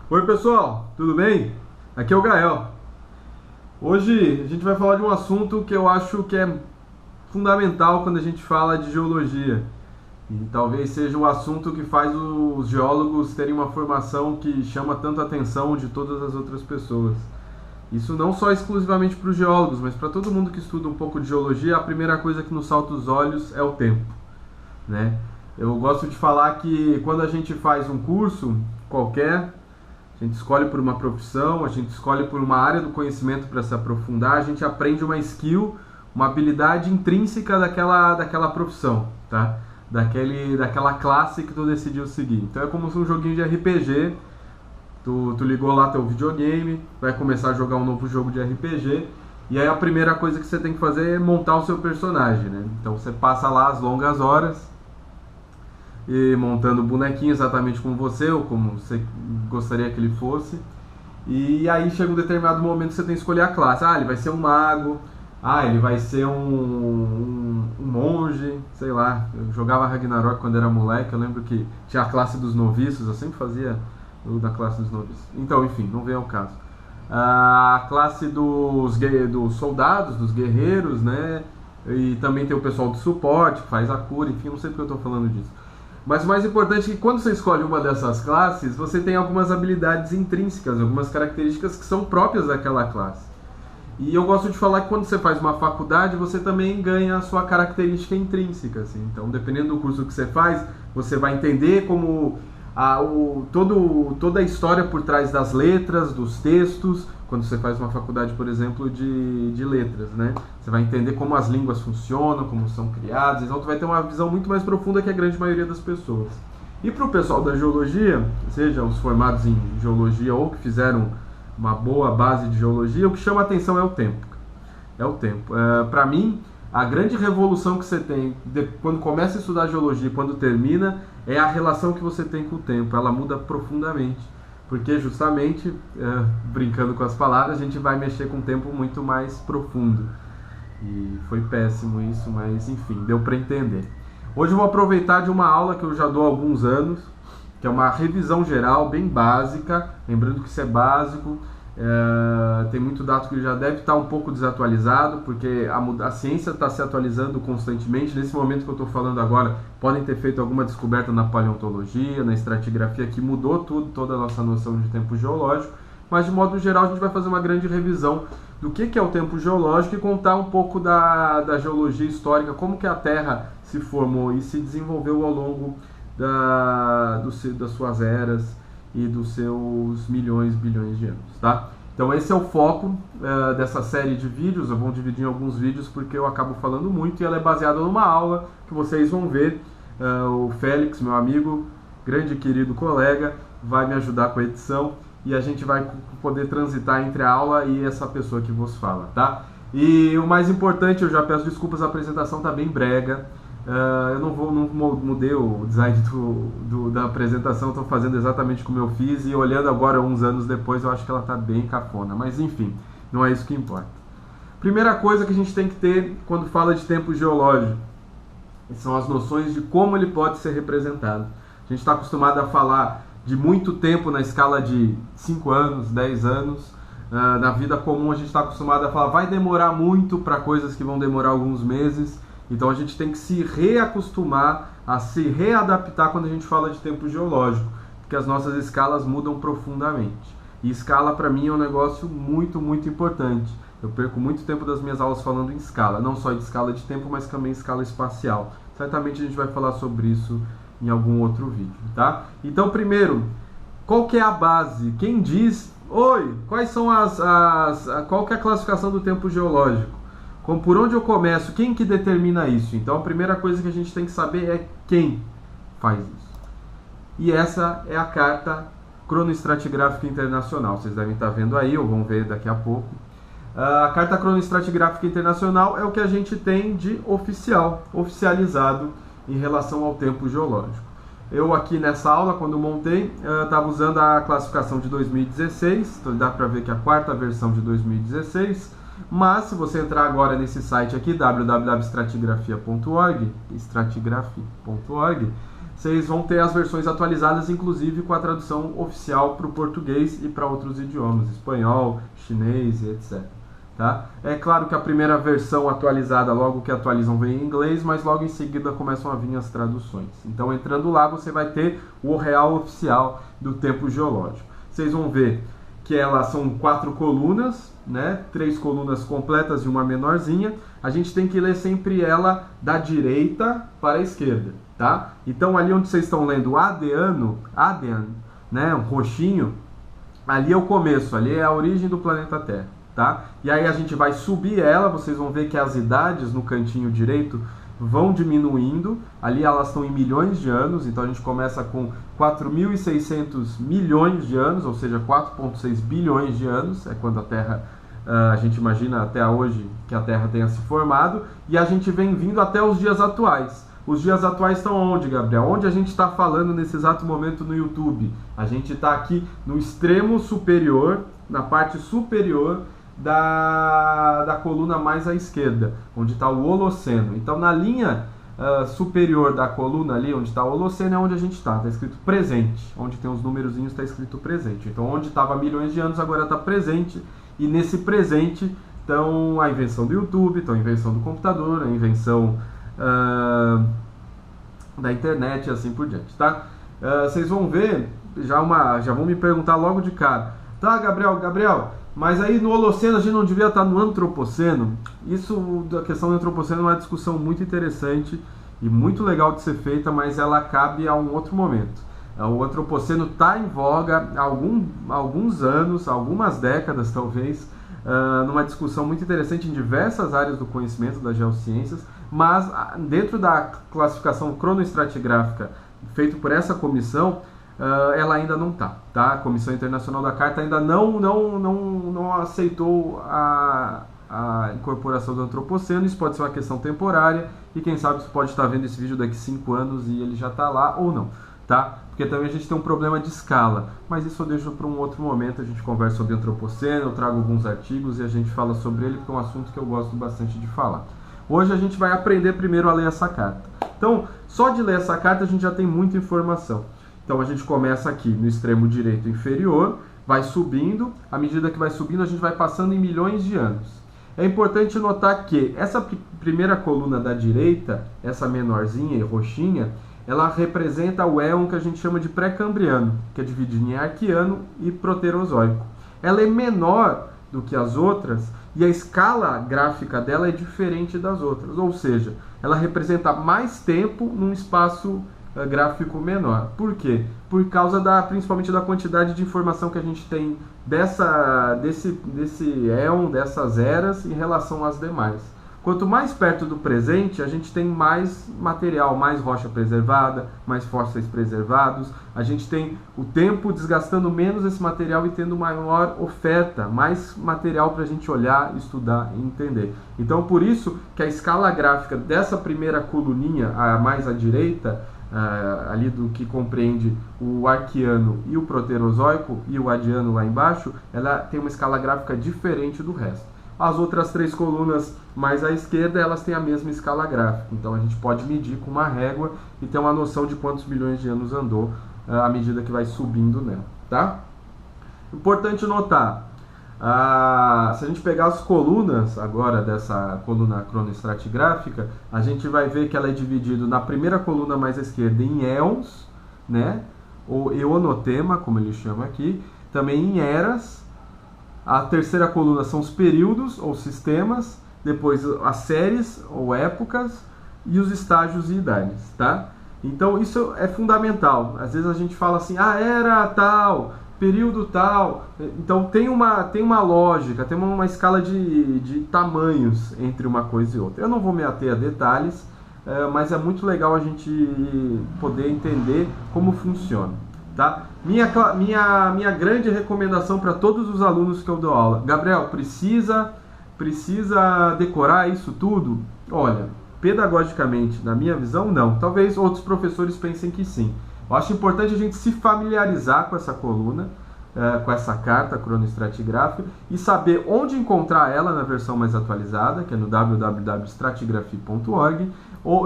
Oi pessoal, tudo bem? Aqui é o Gael. Hoje a gente vai falar de um assunto que eu acho que é fundamental quando a gente fala de geologia. E talvez seja o assunto que faz os geólogos terem uma formação que chama tanto a atenção de todas as outras pessoas. Isso não só exclusivamente para os geólogos, mas para todo mundo que estuda um pouco de geologia, a primeira coisa que nos salta os olhos é o tempo, né? Eu gosto de falar que quando a gente faz um curso qualquer, a gente escolhe por uma profissão, a gente escolhe por uma área do conhecimento para se aprofundar, a gente aprende uma skill, uma habilidade intrínseca daquela profissão, tá? Daquela classe que tu decidiu seguir. Então é como se um joguinho de RPG, tu ligou lá teu videogame, vai começar a jogar um novo jogo de RPG, e aí a primeira coisa que você tem que fazer é montar o seu personagem, né? Então você passa lá as longas horas e montando o bonequinho exatamente como você ou como você gostaria que ele fosse. E aí chega um determinado momento que você tem que escolher a classe. Ah, ele vai ser um mago. Ah, ele vai ser um monge. Sei lá. Eu jogava Ragnarok quando era moleque. Eu lembro que tinha a classe dos noviços. Eu sempre fazia o da classe dos noviços. Então, enfim, não vem ao caso. A classe dos soldados, dos guerreiros, né? E também tem o pessoal do suporte, que faz a cura. Enfim, não sei porque eu estou falando disso. Mas o mais importante é que quando você escolhe uma dessas classes, você tem algumas habilidades intrínsecas, algumas características que são próprias daquela classe. E eu gosto de falar que quando você faz uma faculdade, você também ganha a sua característica intrínseca. Assim. Então, dependendo do curso que você faz, você vai entender como toda a história por trás das letras, dos textos, quando você faz uma faculdade, por exemplo, de letras, né? Você vai entender como as línguas funcionam, como são criadas, então você vai ter uma visão muito mais profunda que a grande maioria das pessoas. E para o pessoal da geologia, seja os formados em geologia ou que fizeram uma boa base de geologia, o que chama a atenção é o tempo. É o tempo. Para mim, a grande revolução que você tem quando começa a estudar geologia e quando termina é a relação que você tem com o tempo. Ela muda profundamente, porque justamente, brincando com as palavras, a gente vai mexer com um tempo muito mais profundo. E foi péssimo isso, mas enfim, deu para entender. Hoje eu vou aproveitar de uma aula que eu já dou há alguns anos, que é uma revisão geral bem básica, lembrando que isso é básico. Tem muito dado que já deve estar um pouco desatualizado, porque a ciência está se atualizando constantemente. Nesse momento que eu estou falando agora, podem ter feito alguma descoberta na paleontologia, na estratigrafia, que mudou toda a nossa noção de tempo geológico, mas de modo geral a gente vai fazer uma grande revisão do que é o tempo geológico e contar um pouco da geologia histórica, como que a Terra se formou e se desenvolveu ao longo das suas eras e dos seus milhões, bilhões de anos, tá? Então esse é o foco dessa série de vídeos. Eu vou dividir em alguns vídeos porque eu acabo falando muito e ela é baseada numa aula que vocês vão ver. O Félix, meu amigo, grande e querido colega, vai me ajudar com a edição e a gente vai poder transitar entre a aula e essa pessoa que vos fala, tá? E o mais importante, eu já peço desculpas, a apresentação tá bem brega. Eu não mudei o design da apresentação, estou fazendo exatamente como eu fiz e olhando agora uns anos depois eu acho que ela está bem cafona, mas enfim, não é isso que importa. Primeira coisa que a gente tem que ter quando fala de tempo geológico são as noções de como ele pode ser representado. A gente está acostumado a falar de muito tempo na escala de 5 anos, 10 anos. Na vida comum a gente está acostumado a falar vai demorar muito para coisas que vão demorar alguns meses. Então a gente tem que se reacostumar a se readaptar quando a gente fala de tempo geológico, porque as nossas escalas mudam profundamente. E escala para mim é um negócio muito, muito importante. Eu perco muito tempo das minhas aulas falando em escala, não só de escala de tempo, mas também escala espacial. Certamente a gente vai falar sobre isso em algum outro vídeo, tá? Então primeiro, qual que é a base? Quem diz, quais são qual que é a classificação do tempo geológico? Por onde eu começo? Quem que determina isso? Então a primeira coisa que a gente tem que saber é quem faz isso. E essa é a Carta Cronoestratigráfica Internacional. Vocês devem estar vendo aí, ou vão ver daqui a pouco. A Carta Cronoestratigráfica Internacional é o que a gente tem de oficializado em relação ao tempo geológico. Eu aqui nessa aula, quando montei, estava usando a classificação de 2016, então dá para ver que é a quarta versão de 2016. Mas se você entrar agora nesse site aqui, www.stratigrafia.org, vocês vão ter as versões atualizadas, inclusive com a tradução oficial para o português e para outros idiomas, espanhol, chinês e etc. Tá? É claro que a primeira versão atualizada, logo que atualizam, vem em inglês, mas logo em seguida começam a vir as traduções. Então, entrando lá, você vai ter o real oficial do tempo geológico. Vocês vão ver que elas são 4 colunas, né? 3 colunas completas e uma menorzinha. A gente tem que ler sempre ela da direita para a esquerda, tá? Então, ali onde vocês estão lendo Adean, né? Um roxinho, ali é o começo, ali é a origem do planeta Terra. Tá? E aí a gente vai subir ela, vocês vão ver que as idades no cantinho direito vão diminuindo, ali elas estão em milhões de anos, então a gente começa com 4.600 milhões de anos, ou seja, 4,6 bilhões de anos, é quando a Terra, a gente imagina até hoje que a Terra tenha se formado, e a gente vem vindo até os dias atuais. Os dias atuais estão onde, Gabriel? Onde a gente está falando nesse exato momento no YouTube? A gente está aqui no extremo superior, na parte superior da coluna mais à esquerda, onde está o Holoceno. Então, na linha superior da coluna ali, onde está o Holoceno, é onde a gente está. Está escrito presente. Onde tem os numerozinhos está escrito presente. Então, onde estava milhões de anos, agora está presente. E nesse presente estão a invenção do YouTube, estão a invenção do computador, a invenção da internet e assim por diante, tá? Vocês vão ver, já vão me perguntar logo de cara. Tá, Gabriel, mas aí no Holoceno a gente não devia estar no Antropoceno? Isso, da questão do Antropoceno, é uma discussão muito interessante e muito legal de ser feita, mas ela cabe a um outro momento. O Antropoceno está em voga há alguns anos, algumas décadas talvez, numa discussão muito interessante em diversas áreas do conhecimento das geociências, mas dentro da classificação cronoestratigráfica feita por essa comissão, ela ainda não está, tá? A Comissão Internacional da Carta ainda não aceitou a incorporação do Antropoceno. Isso pode ser uma questão temporária e quem sabe você pode estar vendo esse vídeo daqui 5 anos e ele já está lá ou não, tá? Porque também a gente tem um problema de escala, mas isso eu deixo para um outro momento. A gente conversa sobre Antropoceno, eu trago alguns artigos e a gente fala sobre ele, porque é um assunto que eu gosto bastante de falar. Hoje a gente vai aprender primeiro a ler essa carta. Então, só de ler essa carta a gente já tem muita informação. Então a gente começa aqui no extremo direito inferior, vai subindo, à medida que vai subindo a gente vai passando em milhões de anos. É importante notar que essa primeira coluna da direita, essa menorzinha e roxinha, ela representa o éon que a gente chama de pré-cambriano, que é dividido em arqueano e proterozoico. Ela é menor do que as outras e a escala gráfica dela é diferente das outras, ou seja, ela representa mais tempo num espaço gráfico menor. Por quê? Por causa principalmente da quantidade de informação que a gente tem desse éon, dessas eras em relação às demais. Quanto mais perto do presente, a gente tem mais material, mais rocha preservada, mais fósseis preservados, a gente tem o tempo desgastando menos esse material e tendo maior oferta, mais material para a gente olhar, estudar e entender. Então, por isso que a escala gráfica dessa primeira coluninha, a mais à direita, ali do que compreende o arqueano e o proterozoico e o adiano lá embaixo, ela tem uma escala gráfica diferente do resto. As outras 3 colunas mais à esquerda, elas têm a mesma escala gráfica. Então a gente pode medir com uma régua e ter uma noção de quantos bilhões de anos andou à medida que vai subindo nela, tá? Importante notar, se a gente pegar as colunas agora dessa coluna cronoestratigráfica, a gente vai ver que ela é dividida na primeira coluna mais à esquerda em éons, né? Ou eonotema, como ele chama aqui, também em eras. A terceira coluna são os períodos ou sistemas, depois as séries ou épocas e os estágios e idades, tá? Então isso é fundamental. Às vezes a gente fala assim, era tal, período tal. Então tem uma lógica, tem uma escala de tamanhos entre uma coisa e outra. Eu não vou me ater a detalhes, mas é muito legal a gente poder entender como funciona. Tá? Minha grande recomendação para todos os alunos que eu dou aula: Gabriel, precisa decorar isso tudo? Olha, pedagogicamente, na minha visão, não. Talvez outros professores pensem que sim. Eu acho importante a gente se familiarizar com essa coluna, com essa carta cronoestratigráfica e saber onde encontrar ela na versão mais atualizada, que é no www.stratigraphy.org,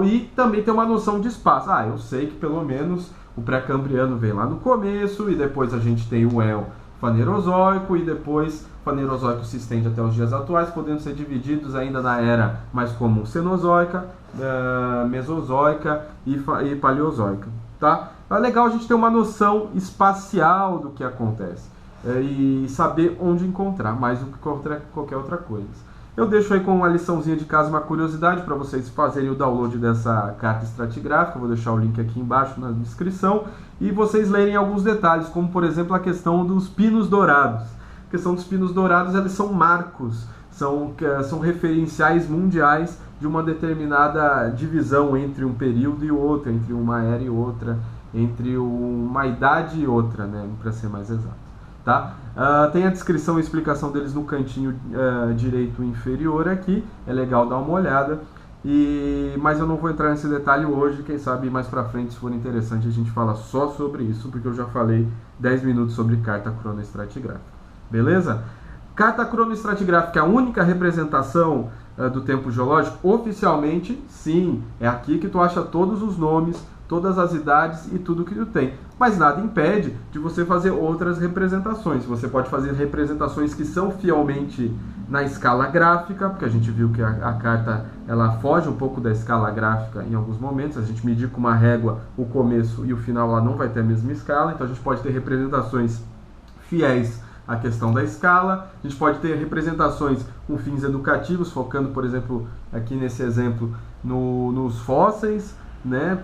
e também ter uma noção de espaço. Eu sei que pelo menos o pré-cambriano vem lá no começo, e depois a gente tem o Fanerozoico, e depois o Fanerozoico se estende até os dias atuais, podendo ser divididos ainda na era mais comum Cenozoica, Mesozoica e Paleozoica. Tá? É legal a gente ter uma noção espacial do que acontece e saber onde encontrar, mais do que qualquer outra coisa. Eu deixo aí com uma liçãozinha de casa, uma curiosidade para vocês fazerem o download dessa carta estratigráfica. Vou deixar o link aqui embaixo na descrição e vocês lerem alguns detalhes, como por exemplo a questão dos pinos dourados. A questão dos pinos dourados, eles são marcos, são referenciais mundiais de uma determinada divisão entre um período e outro, entre uma era e outra, entre uma idade e outra, né, para ser mais exato. Tá? Tem a descrição e explicação deles no cantinho direito inferior aqui, é legal dar uma olhada, mas eu não vou entrar nesse detalhe hoje. Quem sabe mais pra frente, se for interessante, a gente fala só sobre isso, porque eu já falei 10 minutos sobre carta cronoestratigráfica. Beleza? Carta cronoestratigráfica é a única representação do tempo geológico? Oficialmente, sim. É aqui que tu acha todos os nomes, todas as idades e tudo que tu tem. Mas nada impede de você fazer outras representações. Você pode fazer representações que são fielmente na escala gráfica, porque a gente viu que a carta ela foge um pouco da escala gráfica em alguns momentos. A gente medir com uma régua o começo e o final, ela não vai ter a mesma escala. Então a gente pode ter representações fiéis à questão da escala. A gente pode ter representações com fins educativos, focando, por exemplo, aqui nesse exemplo, nos fósseis, né,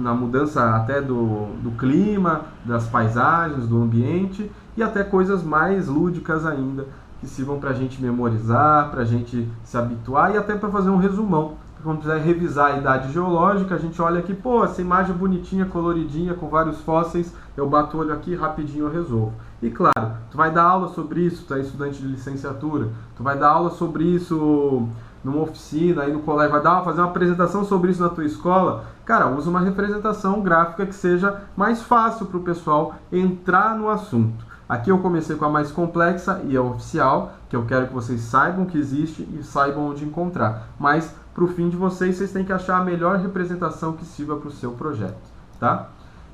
na mudança até do clima, das paisagens, do ambiente, e até coisas mais lúdicas ainda, que sirvam para a gente memorizar, para a gente se habituar e até para fazer um resumão. Quando quiser revisar a idade geológica, a gente olha aqui, pô, essa imagem bonitinha, coloridinha, com vários fósseis, eu bato o olho aqui, rapidinho eu resolvo. E claro, tu vai dar aula sobre isso, tu é estudante de licenciatura, tu vai dar aula sobre isso numa oficina, aí no colégio, vai fazer uma apresentação sobre isso na tua escola. Cara, usa uma representação gráfica que seja mais fácil para o pessoal entrar no assunto. Aqui eu comecei com a mais complexa e a oficial, que eu quero que vocês saibam que existe e saibam onde encontrar. Mas, para o fim de vocês têm que achar a melhor representação que sirva para o seu projeto, tá?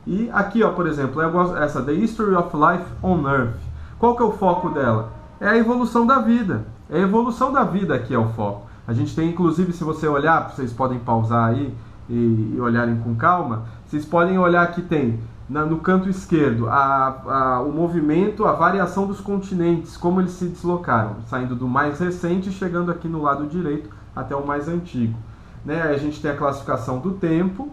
E aqui, ó, por exemplo, eu gosto essa The History of Life on Earth. Qual que é o foco dela? É a evolução da vida. É a evolução da vida que é o foco. A gente tem, inclusive, se você olhar, vocês podem pausar aí e olharem com calma, vocês podem olhar que tem no canto esquerdo o movimento, a variação dos continentes, como eles se deslocaram, saindo do mais recente e chegando aqui no lado direito até o mais antigo. Né? A gente tem a classificação do tempo,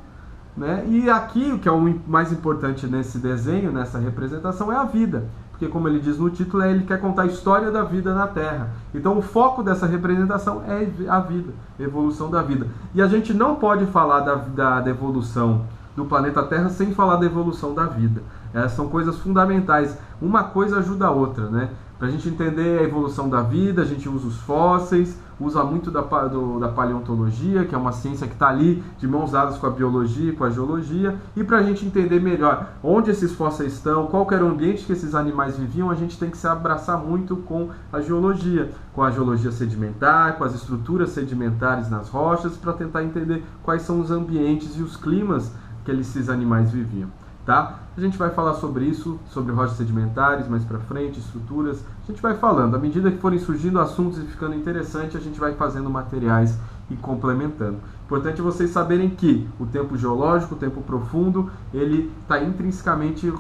né? E aqui, o que é o mais importante nesse desenho, nessa representação, é a vida. Porque, como ele diz no título, ele quer contar a história da vida na Terra. Então, o foco dessa representação é a vida, a evolução da vida. E a gente não pode falar da evolução do planeta Terra sem falar da evolução da vida. São coisas fundamentais. Uma coisa ajuda a outra, né? Para a gente entender a evolução da vida, a gente usa os fósseis, usa muito da paleontologia, que é uma ciência que está ali de mãos dadas com a biologia e com a geologia. E para a gente entender melhor onde esses fósseis estão, qual que era o ambiente que esses animais viviam, a gente tem que se abraçar muito com a geologia sedimentar, com as estruturas sedimentares nas rochas, para tentar entender quais são os ambientes e os climas que esses animais viviam. Tá? A gente vai falar sobre isso, sobre rochas sedimentares mais para frente, estruturas. A gente vai falando. À medida que forem surgindo assuntos e ficando interessante, a gente vai fazendo materiais e complementando. Importante vocês saberem que o tempo geológico, o tempo profundo, ele está intrinsecamente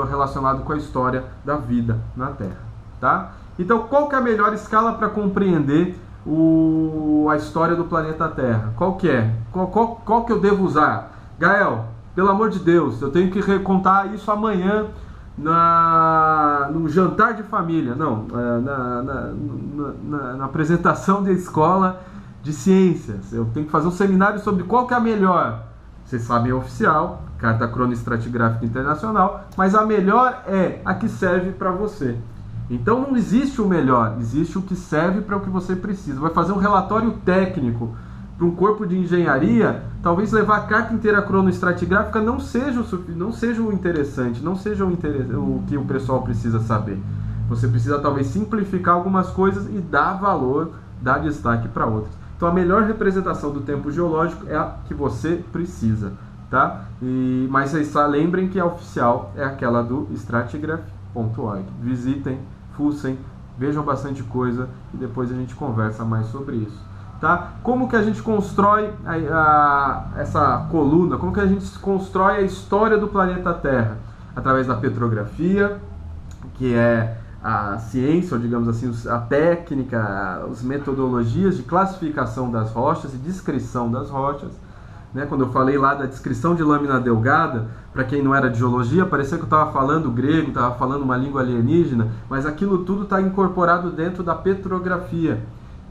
relacionado com a história da vida na Terra. Tá? Então, qual que é a melhor escala para compreender a história do planeta Terra? Qual que é? Qual que eu devo usar? Gael, pelo amor de Deus, eu tenho que contar isso amanhã no jantar de família. Não, na apresentação da escola de ciências. Eu tenho que fazer um seminário sobre qual que é a melhor. Vocês sabem, é oficial, Carta Cronoestratigráfica Internacional, mas a melhor é a que serve para você. Então não existe o melhor, existe o que serve para o que você precisa. Vai fazer um relatório técnico para um corpo de engenharia, talvez levar a carta inteira cronoestratigráfica não seja o interessante, não seja o que o pessoal precisa saber. Você precisa talvez simplificar algumas coisas e dar valor, dar destaque para outras. Então a melhor representação do tempo geológico é a que você precisa, tá? Mas lembrem que a oficial é aquela do stratigraph.org. Visitem, fuçem, vejam bastante coisa e depois a gente conversa mais sobre isso. Tá? Como que a gente constrói essa coluna? Como que a gente constrói a história do planeta Terra? Através da petrografia, que é a ciência, ou digamos assim, a técnica, as metodologias de classificação das rochas e descrição das rochas. Né? Quando eu falei lá da descrição de lâmina delgada, para quem não era de geologia, parecia que eu estava falando grego, estava falando uma língua alienígena, mas aquilo tudo está incorporado dentro da petrografia.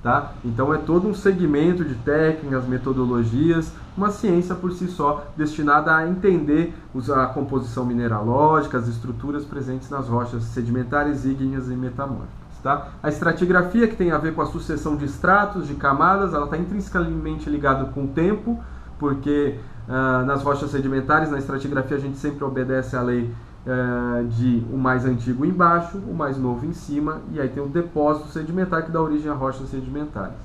Tá? Então é todo um segmento de técnicas, metodologias, uma ciência por si só, destinada a entender a composição mineralógica, as estruturas presentes nas rochas sedimentares, ígneas e metamórficas. Tá? A estratigrafia, que tem a ver com a sucessão de estratos, de camadas, ela está intrinsecamente ligada com o tempo, porque nas rochas sedimentares, na estratigrafia, a gente sempre obedece à lei de o mais antigo embaixo, o mais novo em cima, e aí tem o depósito sedimentar que dá origem a rochas sedimentares.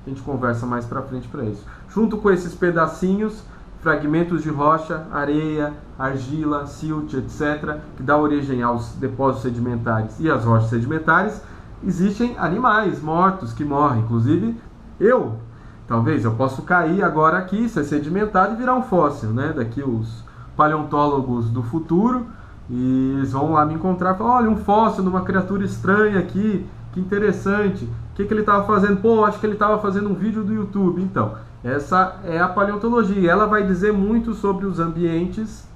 A gente conversa mais para frente para isso. Junto com esses pedacinhos, fragmentos de rocha, areia, argila, silt, etc., que dá origem aos depósitos sedimentares e às rochas sedimentares, existem animais mortos que morrem, inclusive talvez eu possa cair agora aqui, ser sedimentado e virar um fóssil, né? Daqui os paleontólogos do futuro, e eles vão lá me encontrar e falar, olha, um fóssil de uma criatura estranha aqui, que interessante, o que ele estava fazendo? Pô, acho que ele estava fazendo um vídeo do YouTube. Então, essa é a paleontologia, ela vai dizer muito sobre os ambientes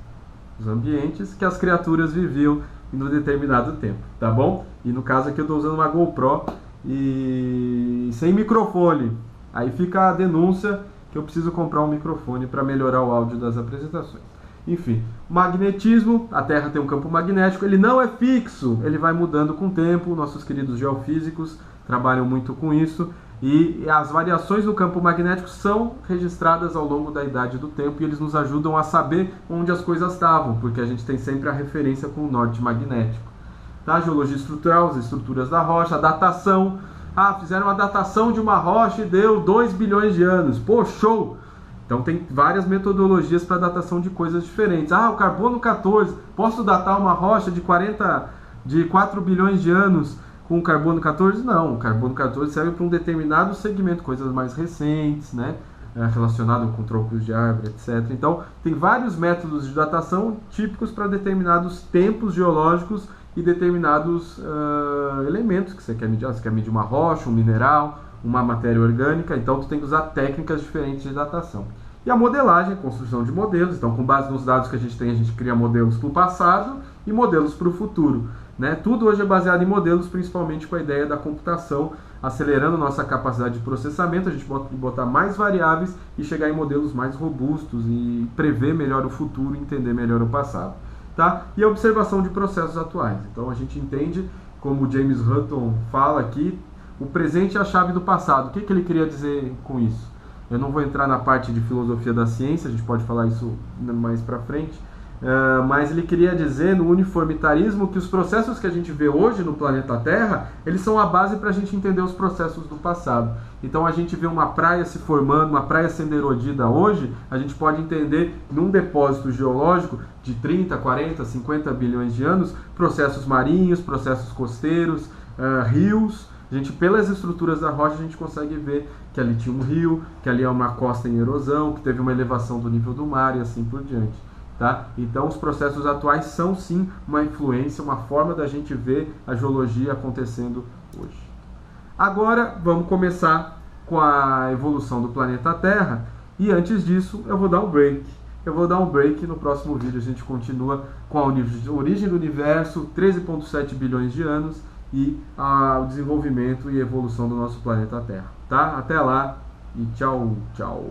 que as criaturas viviam em um determinado tempo, tá bom? E no caso aqui eu estou usando uma GoPro e sem microfone, aí fica a denúncia que eu preciso comprar um microfone para melhorar o áudio das apresentações. Enfim, magnetismo, a Terra tem um campo magnético, ele não é fixo, ele vai mudando com o tempo, nossos queridos geofísicos trabalham muito com isso, e as variações no campo magnético são registradas ao longo da idade do tempo, e eles nos ajudam a saber onde as coisas estavam, porque a gente tem sempre a referência com o norte magnético. Tá? Geologia estrutural, as estruturas da rocha, a datação, fizeram uma datação de uma rocha e deu 2 bilhões de anos, pô, show! Então tem várias metodologias para datação de coisas diferentes. O carbono 14, posso datar uma rocha de 4 bilhões de anos com o carbono 14? Não, o carbono 14 serve para um determinado segmento, coisas mais recentes, né? Relacionado com troncos de árvore, etc. Então tem vários métodos de datação típicos para determinados tempos geológicos e determinados elementos que você quer medir. Você quer medir uma rocha, um mineral, uma matéria orgânica, então tu tem que usar técnicas diferentes de datação. E a modelagem, construção de modelos, então com base nos dados que a gente tem, a gente cria modelos para o passado e modelos para o futuro. Né? Tudo hoje é baseado em modelos, principalmente com a ideia da computação, acelerando nossa capacidade de processamento, a gente botar mais variáveis e chegar em modelos mais robustos e prever melhor o futuro, entender melhor o passado. Tá? E a observação de processos atuais. Então a gente entende, como o James Hutton fala aqui, o presente é a chave do passado. O que ele queria dizer com isso? Eu não vou entrar na parte de filosofia da ciência, a gente pode falar isso mais para frente, mas ele queria dizer no uniformitarismo que os processos que a gente vê hoje no planeta Terra, eles são a base para a gente entender os processos do passado. Então a gente vê uma praia se formando, uma praia sendo erodida hoje, a gente pode entender num depósito geológico de 30, 40, 50 bilhões de anos, processos marinhos, processos costeiros, rios. A gente, pelas estruturas da rocha, a gente consegue ver que ali tinha um rio, que ali é uma costa em erosão, que teve uma elevação do nível do mar e assim por diante. Tá? Então os processos atuais são sim uma influência, uma forma da gente ver a geologia acontecendo hoje. Agora vamos começar com a evolução do planeta Terra e antes disso eu vou dar um break. No próximo vídeo a gente continua com a origem do universo, 13,7 bilhões de anos e o desenvolvimento e evolução do nosso planeta Terra. Tá? Até lá e tchau, tchau!